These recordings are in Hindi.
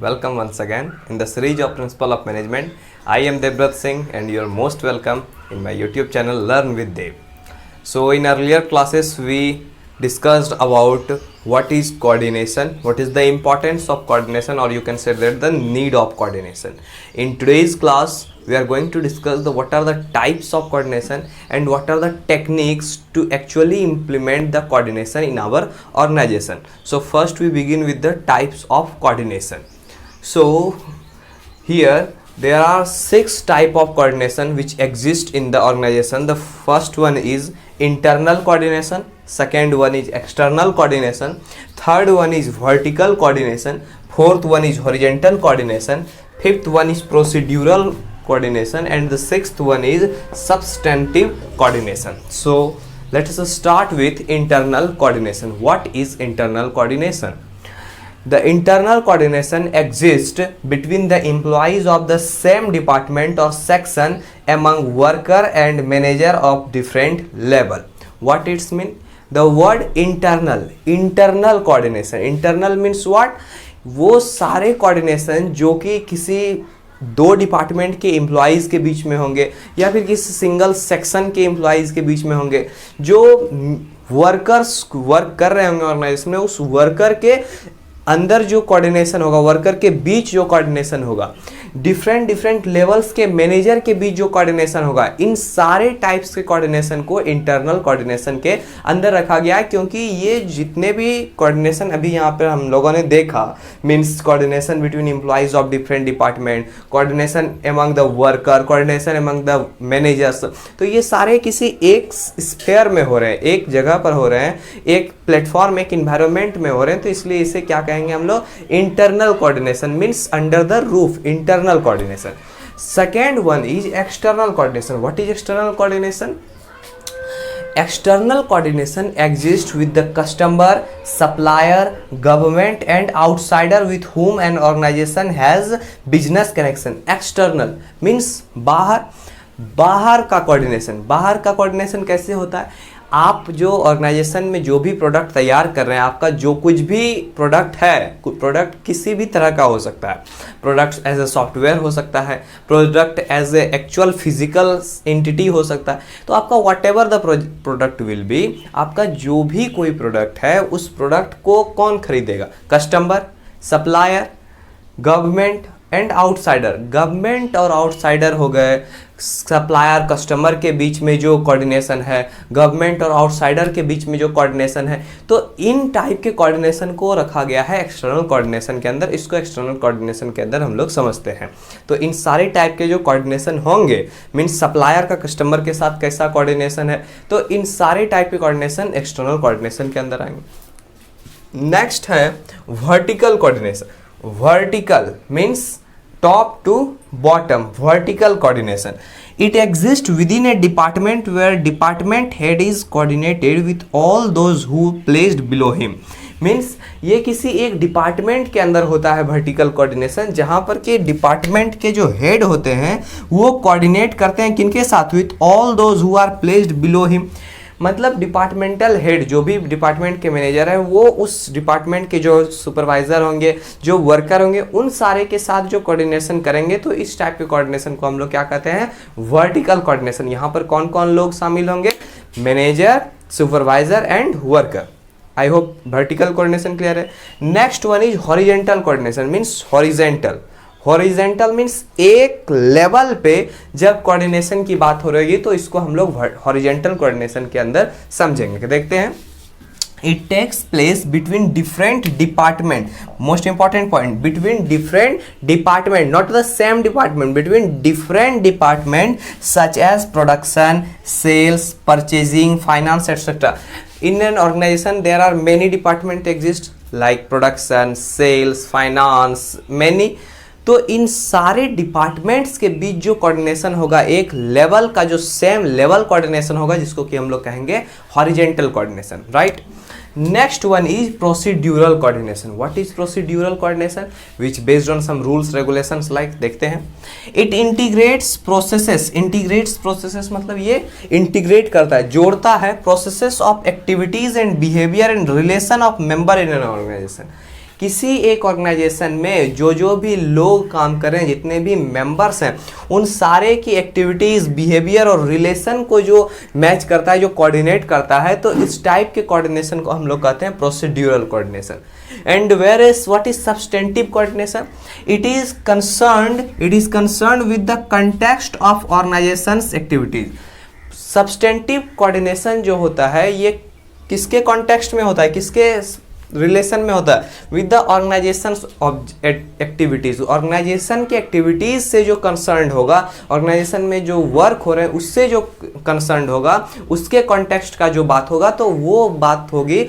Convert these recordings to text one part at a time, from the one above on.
welcome once again in the series of Principle of Management. I am Devbrat Singh and you are most welcome in my YouTube channel Learn with Dev. So in earlier classes we discussed about what is coordination, what is the importance of coordination, or you can say that the need of coordination. In today's class we are going to discuss what are the types of coordination and what are the techniques to actually implement the coordination in our organization. So first we begin with the types of coordination. So here there are 6 types of coordination which exist in the organization. The first one is internal coordination, second one is external coordination, third one is vertical coordination, fourth one is horizontal coordination, fifth one is procedural coordination, and the sixth one is substantive coordination. So let us start with internal coordination. What is internal coordination? The internal coordination exists between the employees of the same department or section among worker and manager of different level. What it means? The word internal coordination. Internal means what? वो सारे coordination जो कि किसी दो डिपार्टमेंट के एम्प्लॉयज़ के बीच में होंगे या फिर किसी सिंगल सेक्शन के एम्प्लॉयज़ के बीच में होंगे, जो वर्कर्स वर्क कर रहे होंगे ऑर्गेनाइजेशन में, उस वर्कर के अंदर जो कोऑर्डिनेशन होगा, वर्कर के बीच जो कोऑर्डिनेशन होगा, डिफरेंट लेवल्स के मैनेजर के बीच जो कोऑर्डिनेशन होगा, इन सारे टाइप्स के कोऑर्डिनेशन को इंटरनल कोऑर्डिनेशन के अंदर रखा गया है। क्योंकि ये जितने भी कोऑर्डिनेशन अभी यहाँ पर हम लोगों ने देखा, means coordination between employees of different department, coordination among the worker, coordination among the managers, तो ये सारे किसी एक स्फेयर में हो रहे हैं, एक जगह पर हो रहे हैं, एक प्लेटफॉर्म, एक इन्वायरमेंट में हो रहे हैं। तो इसलिए इसे क्या कहेंगे हम लोग? Internal coordination, means under the roof, internal coordination. Second one is external coordination. What is external coordination? External coordination exists with the customer, supplier, government and outsider with whom an organization has business connection. External means बाहर का कोऑर्डिनेशन। बाहर का कोऑर्डिनेशन कैसे होता है? आप जो ऑर्गेनाइजेशन में जो भी प्रोडक्ट तैयार कर रहे हैं, आपका जो कुछ भी प्रोडक्ट है, प्रोडक्ट किसी भी तरह का हो सकता है, प्रोडक्ट एज ए सॉफ्टवेयर हो सकता है, product as a actual physical entity हो सकता है। तो आपका whatever the product will be, आपका जो भी कोई प्रोडक्ट है, उस प्रोडक्ट को कौन खरीदेगा? Customer, supplier, government and outsider. Government और आउटसाइडर हो गए, सप्लायर कस्टमर के बीच में जो कोऑर्डिनेशन है, गवर्नमेंट और आउटसाइडर के बीच में जो कोऑर्डिनेशन है, तो इन टाइप के कोऑर्डिनेशन को रखा गया है एक्सटर्नल कोऑर्डिनेशन के अंदर। इसको एक्सटर्नल कोऑर्डिनेशन के अंदर हम लोग समझते हैं। तो इन सारे टाइप के जो कोऑर्डिनेशन होंगे, मीन्स सप्लायर का कस्टमर के साथ कैसा कोऑर्डिनेशन है, तो इन सारे टाइप के कोऑर्डिनेशन एक्सटर्नल कोऑर्डिनेशन के अंदर आएंगे। नेक्स्ट है vertical coordination. Vertical means top to bottom, vertical coordination. It exists within a department where department head is coordinated with all those who placed below him. Means ये किसी एक डिपार्टमेंट के अंदर होता है वर्टिकल कोऑर्डिनेशन, जहां पर के डिपार्टमेंट के जो हेड होते हैं वो कोऑर्डिनेट करते हैं किनके साथ? With all those who are placed below him. मतलब डिपार्टमेंटल हेड, जो भी डिपार्टमेंट के मैनेजर है, वो उस डिपार्टमेंट के जो सुपरवाइजर होंगे, जो वर्कर होंगे, उन सारे के साथ जो कोऑर्डिनेशन करेंगे। तो इस टाइप के कोऑर्डिनेशन को हम लोग क्या कहते हैं? Vertical coordination. यहाँ पर कौन कौन लोग शामिल होंगे? Manager, supervisor and worker. I hope vertical coordination clear है। Next one is horizontal coordination, means horizontal. Horizontal means एक लेवल पे जब कोऑर्डिनेशन की बात हो रही है, तो इसको हम लोग हॉरिजेंटल कोऑर्डिनेशन के अंदर समझेंगे। देखते हैं। It takes place between different department. Most important point, between different department, not the same department, between different department such as production, sales, purchasing, finance, etc. In an organization there are many department exist like production, sales, finance, many. तो इन सारे डिपार्टमेंट्स के बीच जो कोऑर्डिनेशन होगा, एक लेवल का जो सेम लेवल कोऑर्डिनेशन होगा, जिसको कि हम लोग कहेंगे horizontal coordination, right. Next one is procedural coordination. What is procedural coordination? Which based on some rules, regulations like, देखते हैं। It integrates processes. Integrates processes मतलब ये integrate करता है, जोड़ता है processes of activities and behavior and relation of member in an organization. किसी एक ऑर्गेनाइजेशन में जो भी लोग काम कर रहे हैं, जितने भी मेंबर्स हैं, उन सारे की एक्टिविटीज़, बिहेवियर और रिलेशन को जो मैच करता है, जो कोऑर्डिनेट करता है, तो इस टाइप के कोऑर्डिनेशन को हम लोग कहते हैं procedural coordination. And whereas what is substantive coordination? It is concerned with the context of organization's activities. Substantive coordination जो होता है ये किसके कॉन्टेक्स्ट में होता है, किसके रिलेशन में होता है? With the organisation activities. Organisation की एक्टिविटीज से जो कंसर्न होगा, ऑर्गेनाइजेशन में जो वर्क हो रहे हैं उससे जो कंसर्न होगा, उसके कॉन्टेक्स्ट का जो बात होगा, तो वो बात होगी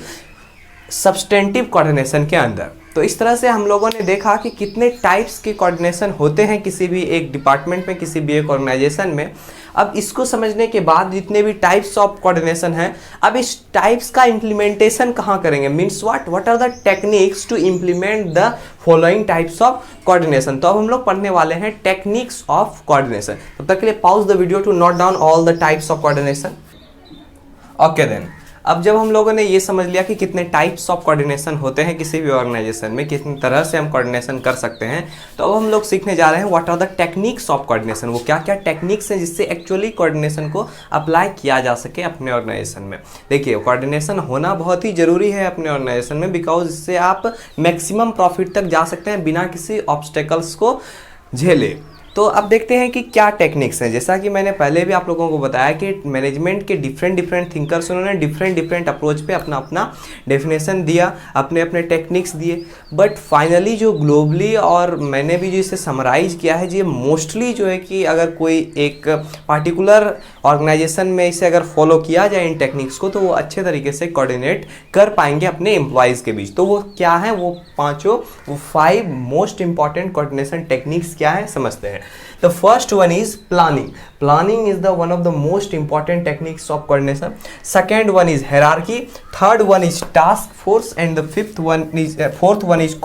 सब्सटेंटिव कोऑर्डिनेशन के अंदर. तो इस तरह से हम लोगों ने देखा कि कितने टाइप्स के कोऑर्डिनेशन होते हैं किसी भी एक डिपार्टमेंट में, किसी भी एक ऑर्गेनाइजेशन में. अब इसको समझने के बाद जितने भी टाइप्स ऑफ कोऑर्डिनेशन हैं, अब इस टाइप्स का इम्प्लीमेंटेशन कहाँ करेंगे, means what are the techniques to implement the following types of coordination. तो अब हम लोग पढ़ने वाले हैं टेक्निक्स ऑफ कोऑर्डिनेशन. तब तक के लिए pause the video to note down all the types of coordination. Okay then, अब जब हम लोगों ने ये समझ लिया कि कितने टाइप्स ऑफ कोऑर्डिनेशन होते हैं किसी भी ऑर्गेनाइजेशन में, कितनी तरह से हम कोऑर्डिनेशन कर सकते हैं, तो अब हम लोग सीखने जा रहे हैं what are the techniques of coordination. वो क्या क्या टेक्निक्स हैं जिससे एक्चुअली कोऑर्डिनेशन को अप्लाई किया जा सके अपने ऑर्गेनाइजेशन में. देखिए, कोऑर्डिनेशन होना बहुत ही ज़रूरी है अपने ऑर्गेनाइजेशन में, बिकॉज इससे आप मैक्सिमम प्रॉफिट तक जा सकते हैं बिना किसी ऑब्स्टेकल्स को झेले. तो अब देखते हैं कि क्या टेक्निक्स हैं. जैसा कि मैंने पहले भी आप लोगों को बताया कि मैनेजमेंट के डिफरेंट थिंकर्स, उन्होंने डिफरेंट अप्रोच पे अपना डेफिनेशन दिया, अपने टेक्निक्स दिए. बट फाइनली जो ग्लोबली और मैंने भी जो इसे समराइज किया है, ये मोस्टली जो है कि अगर कोई एक पार्टिकुलर ऑर्गेनाइजेशन में इसे अगर फॉलो किया जाए इन टेक्निक्स को, तो वो अच्छे तरीके से कोऑर्डिनेट कर पाएंगे अपने एम्प्लॉयज़ के बीच. तो वो क्या है, वो 5 मोस्ट इंपॉर्टेंट कोऑर्डिनेशन टेक्निक्स क्या है समझते हैं. The first one is planning. Planning is the one of the most important techniques of coordination. Second one is hierarchy. Third one is task force, and the fourth one is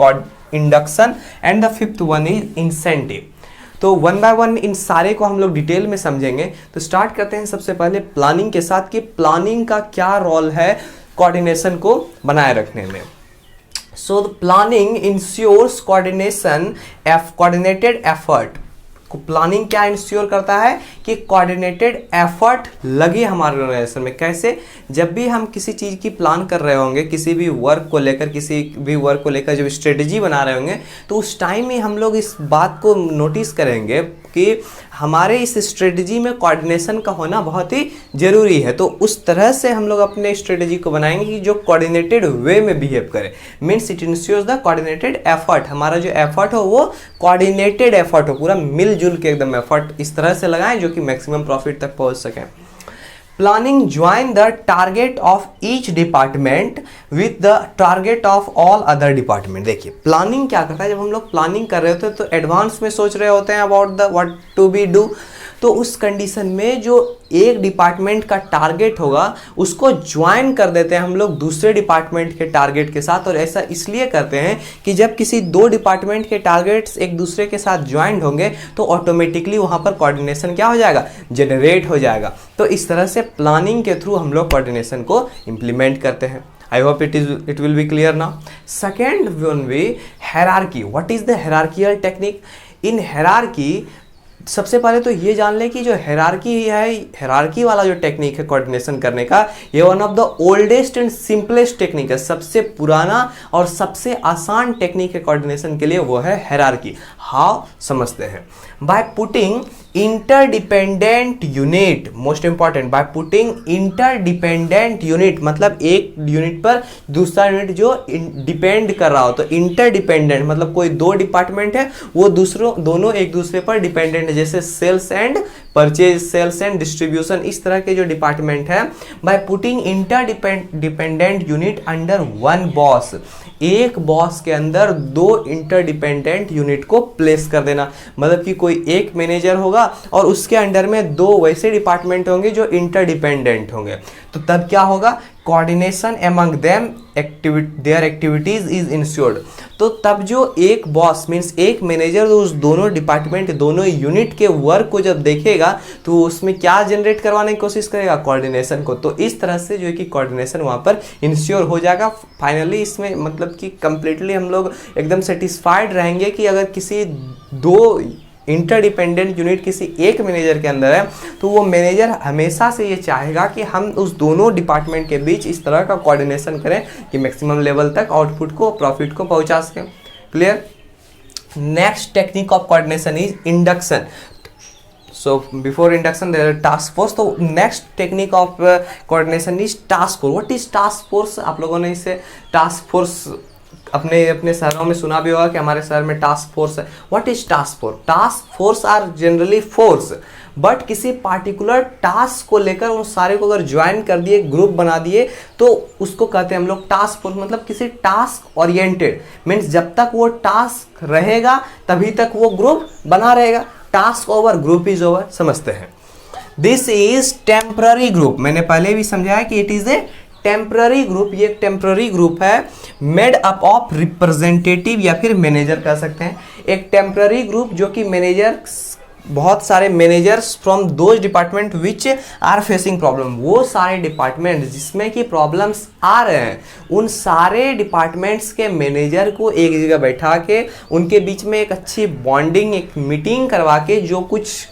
induction, and the fifth one is incentive. तो वन बाय वन इन सारे को हम लोग डिटेल में समझेंगे. तो स्टार्ट करते हैं सबसे पहले प्लानिंग के साथ कि प्लानिंग का क्या रोल है कोऑर्डिनेशन को बनाए रखने में. So the planning ensures coordinated effort. Planning क्या इंश्योर करता है कि कोऑर्डिनेटेड एफर्ट लगे हमारे ऑर्गेनाइजेशन में. कैसे? जब भी हम किसी चीज़ की प्लान कर रहे होंगे, किसी भी वर्क को लेकर जब स्ट्रेटजी बना रहे होंगे, तो उस टाइम में हम लोग इस बात को नोटिस करेंगे कि हमारे इस स्ट्रेटजी में कोऑर्डिनेशन का होना बहुत ही ज़रूरी है. तो उस तरह से हम लोग अपने स्ट्रेटजी को बनाएंगे कि जो कोऑर्डिनेटेड वे में बिहेव करे. Means it ensures the coordinated effort. हमारा जो एफर्ट हो वो कोऑर्डिनेटेड एफर्ट हो, पूरा मिलजुल के एकदम एफर्ट इस तरह से लगाएं जो कि मैक्सिमम प्रॉफिट तक पहुंच सकें. Planning join the target of each department with the target of all other department. देखिए, प्लानिंग क्या करता है, जब हम लोग प्लानिंग कर रहे होते हैं तो एडवांस में सोच रहे होते हैं about the what to be do. तो उस कंडीशन में जो एक डिपार्टमेंट का टारगेट होगा उसको ज्वाइन कर देते हैं हम लोग दूसरे डिपार्टमेंट के टारगेट के साथ. और ऐसा इसलिए करते हैं कि जब किसी दो डिपार्टमेंट के टारगेट्स एक दूसरे के साथ ज्वाइंट होंगे तो ऑटोमेटिकली वहाँ पर कोऑर्डिनेशन क्या हो जाएगा, जनरेट हो जाएगा. तो इस तरह से प्लानिंग के थ्रू हम लोग कोऑर्डिनेशन को इम्प्लीमेंट करते हैं. I hope it will be clear now. Second one way, hierarchy. What is the hierarchical technique? In hierarchy, सबसे पहले तो ये जान लें कि जो हेरारकी है, हेरारकी वाला जो टेक्निक है कोऑर्डिनेशन करने का, ये one of the oldest and simplest technique है. सबसे पुराना और सबसे आसान टेक्निक है कोऑर्डिनेशन के लिए, वो है हेरारकी. हाउ समझते हैं? Bye putting interdependent unit. Most important, bye putting interdependent unit, मतलब एक यूनिट पर दूसरा यूनिट जो डिपेंड कर रहा हो. तो इंटरडिपेंडेंट मतलब कोई दो डिपार्टमेंट है, वो दोनों एक दूसरे पर डिपेंडेंट है. जैसे sales and purchase, sales and distribution, इस तरह के जो डिपार्टमेंट है. By putting interdependent unit under one boss. एक बॉस के अंदर दो इंटरडिपेंडेंट यूनिट को प्लेस कर देना. मतलब कि कोई एक मैनेजर होगा और उसके अंडर में दो वैसे डिपार्टमेंट होंगे जो इंटरडिपेंडेंट होंगे. तो तब क्या होगा, coordination among them their activities is ensured. तो तब जो एक बॉस मीन्स एक मैनेजर उस दोनों डिपार्टमेंट दोनों यूनिट के वर्क को जब देखेगा तो उसमें क्या जनरेट करवाने की कोशिश करेगा, कोऑर्डिनेशन को। तो इस तरह से जो है कि कोऑर्डिनेशन वहाँ पर इंश्योर हो जाएगा। फाइनली इसमें मतलब कि कंप्लीटली हम लोग एकदम सेटिस्फाइड रहेंगे कि अगर किसी दो इंटरडिपेंडेंट यूनिट किसी एक मैनेजर के अंदर है तो वो मैनेजर हमेशा से ये चाहेगा कि हम उस दोनों डिपार्टमेंट के बीच इस तरह का कोऑर्डिनेशन करें कि मैक्सिमम लेवल तक आउटपुट को प्रॉफिट को पहुंचा सकें। Clear. Next technique of coordination is induction. So before induction there are task force। तो next technique of coordination is task force। What is task force? आप लोगों ने इसे task force अपने शहरों में सुना भी होगा कि हमारे शहर में टास्क फोर्स है। What is task force? Task force are generally force, but किसी पार्टिकुलर टास्क को लेकर उन सारे को अगर ज्वाइन कर दिए, ग्रुप बना दिए, तो उसको कहते हैं हम लोग टास्क फोर्स। मतलब किसी टास्क ओरिएंटेड मीन्स जब तक वो टास्क रहेगा तभी तक वो ग्रुप बना रहेगा। Task over group is over, समझते हैं। This is temporary group. मैंने पहले भी समझाया कि it is a temporary group. ये एक टेम्पररी ग्रुप है मेड अप ऑफ रिप्रेजेंटेटिव या फिर मैनेजर कह सकते हैं। एक टेम्पररी ग्रुप जो कि मैनेजर, बहुत सारे managers from those department which are facing problem, वो सारे डिपार्टमेंट जिसमें कि प्रॉब्लम्स आ रहे हैं उन सारे डिपार्टमेंट्स के मैनेजर को एक जगह बैठा के उनके बीच में एक अच्छी बॉन्डिंग, एक मीटिंग करवा के जो कुछ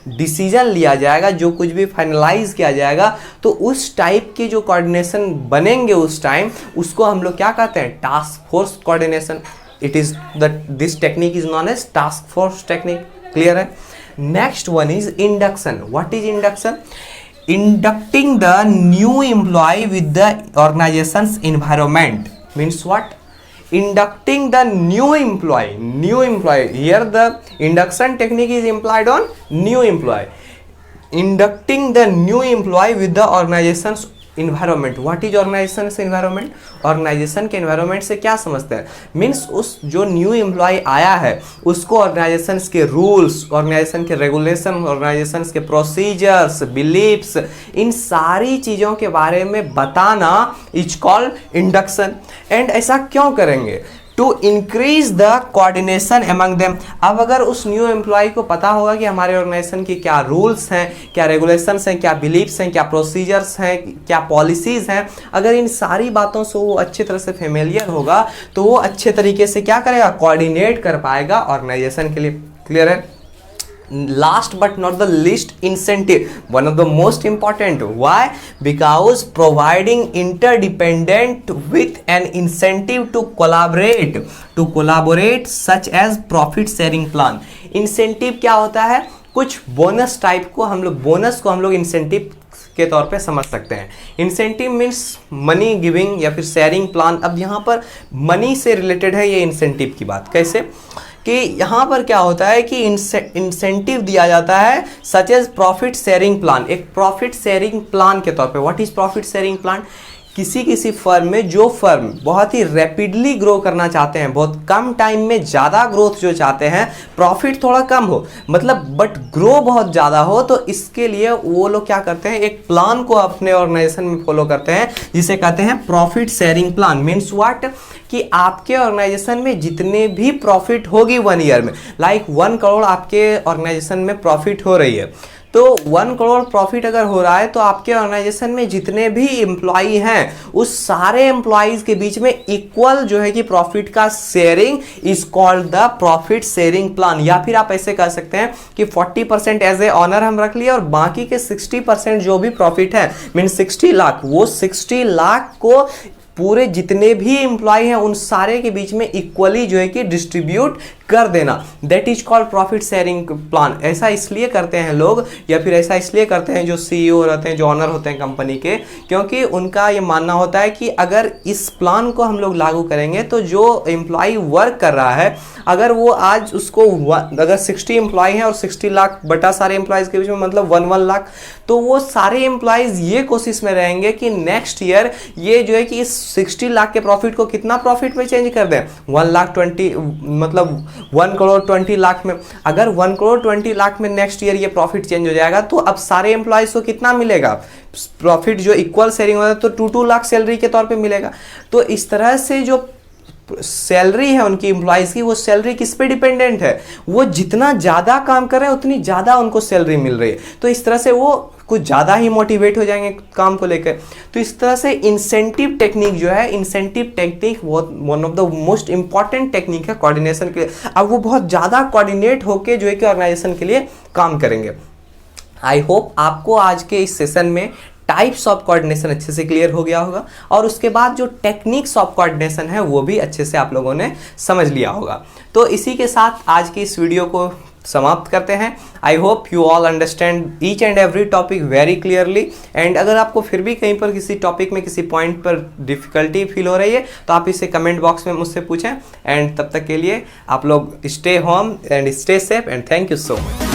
डिसीजन लिया जाएगा, जो कुछ भी फाइनलाइज किया जाएगा, तो उस टाइप के जो कोऑर्डिनेशन बनेंगे उस टाइम, उसको हम लोग क्या कहते हैं, task force coordination. It is this technique is known as task force technique. Clear है। Next one is induction. What is induction? Inducting the new employee with the organisation's environment means what? Inducting the new employee, here the induction technique is implied on new employee. Inducting the new employee with the organization's environment. What is organization's environment? Organisation के एनवायरनमेंट से क्या समझते हैं? मीन्स उस जो न्यू एम्प्लॉय आया है उसको ऑर्गेनाइजेशन के रूल्स, ऑर्गेनाइजेशन के रेगुलेशन, ऑर्गेनाइजेशन के प्रोसीजर्स, बिलीफ्स, इन सारी चीज़ों के बारे में बताना इज कॉल्ड इंडक्शन। एंड ऐसा क्यों करेंगे? To increase the coordination among them. अब अगर उस न्यू एम्प्लॉय को पता होगा कि हमारे ऑर्गेनाइजेशन की क्या रूल्स हैं, क्या रेगुलेशंस हैं, क्या बिलीफ्स हैं, क्या प्रोसीजर्स हैं, क्या पॉलिसीज हैं, अगर इन सारी बातों से वो अच्छी तरह से फेमिलियर होगा तो वो अच्छे तरीके से क्या करेगा, कोऑर्डिनेट कर पाएगा ऑर्गेनाइजेशन के लिए। क्लियर है। Last but not the least, incentive, one of the most important. Why? Because providing interdependent with an incentive to collaborate such as profit sharing plan। Incentive क्या होता है? कुछ बोनस टाइप को हम लोग इंसेंटिव के तौर पे समझ सकते हैं। इंसेंटिव मीन्स मनी गिविंग या फिर शेयरिंग प्लान। अब यहाँ पर मनी से रिलेटेड है ये इंसेंटिव की बात। कैसे कि यहाँ पर क्या होता है कि इंसेंटिव दिया जाता है such as profit sharing plan, एक प्रॉफिट शेयरिंग प्लान के तौर पे। What is profit sharing plan? किसी फर्म में जो फर्म बहुत ही रैपिडली ग्रो करना चाहते हैं, बहुत कम टाइम में ज़्यादा ग्रोथ जो चाहते हैं, प्रॉफिट थोड़ा कम हो मतलब बट ग्रो बहुत ज़्यादा हो, तो इसके लिए वो लोग क्या करते हैं, एक प्लान को अपने ऑर्गेनाइजेशन में फॉलो करते हैं जिसे कहते हैं profit sharing plan. Means what? कि आपके ऑर्गेनाइजेशन में जितने भी प्रॉफिट होगी 1 ईयर में, लाइक 1 करोड़ आपके ऑर्गेनाइजेशन में प्रॉफिट हो रही है, तो 1 करोड़ प्रॉफिट अगर हो रहा है तो आपके ऑर्गेनाइजेशन में जितने भी एम्प्लॉई हैं उस सारे एम्प्लॉइज के बीच में इक्वल जो है कि प्रॉफिट का sharing is called the profit sharing plan. या फिर आप ऐसे कह सकते हैं कि 40% एज ए ऑनर हम रख लिए और बाकी के 60% जो भी प्रॉफिट है मीन 60 लाख, वो 60 लाख को पूरे जितने भी एम्प्लॉय हैं उन सारे के बीच में इक्वली जो है कि डिस्ट्रीब्यूट कर देना। That is called profit sharing plan. ऐसा इसलिए करते हैं लोग, या फिर ऐसा इसलिए करते हैं जो सीईओ रहते हैं, जो ऑनर होते हैं कंपनी के, क्योंकि उनका ये मानना होता है कि अगर इस प्लान को हम लोग लागू करेंगे तो जो एम्प्लॉय वर्क कर रहा है, अगर वो आज उसको अगर 60 एम्प्लॉय हैं और 60 लाख बटा सारे एम्प्लॉयज़ के बीच में मतलब 1 लाख, तो वो सारे एम्प्लॉयज़ ये कोशिश में रहेंगे कि नेक्स्ट ईयर ये जो है कि इस 60 लाख के प्रॉफिट को कितना प्रॉफिट में चेंज कर दें, 1,20,000 मतलब 1,20,00,000 में। अगर 1,20,00,000 में नेक्स्ट ईयर ये प्रॉफिट चेंज हो जाएगा तो अब सारे एम्प्लॉयज़ को कितना मिलेगा प्रॉफिट, जो इक्वल शेयरिंग होता है तो 2 लाख सैलरी के तौर पे मिलेगा। तो इस तरह से जो सैलरी है उनकी एम्प्लॉयज़ की, वो सैलरी किस पे डिपेंडेंट है, वो जितना ज़्यादा काम कर रहे हैं उतनी ज़्यादा उनको सैलरी मिल रही है। तो इस तरह से वो कुछ ज़्यादा ही मोटिवेट हो जाएंगे काम को लेकर। तो इस तरह से इंसेंटिव टेक्निक जो है, इंसेंटिव टेक्निक बहुत one of the most important technique है कोऑर्डिनेशन के लिए। अब वो बहुत ज़्यादा कोऑर्डिनेट होकर जो है कि ऑर्गेनाइजेशन के लिए काम करेंगे। आई होप आपको आज के इस सेशन में टाइप्स ऑफ कोऑर्डिनेशन अच्छे से क्लियर हो गया होगा, और उसके बाद जो टेक्निक्स ऑफ कोऑर्डिनेशन है वो भी अच्छे से आप लोगों ने समझ लिया होगा। तो इसी के साथ आज की इस वीडियो को समाप्त करते हैं। I hope you all understand each and every topic very clearly. And अगर आपको फिर भी कहीं पर किसी टॉपिक में किसी पॉइंट पर डिफिकल्टी फील हो रही है तो आप इसे कमेंट बॉक्स में मुझसे पूछें। एंड तब तक के लिए आप लोग stay home and stay safe and thank you so much.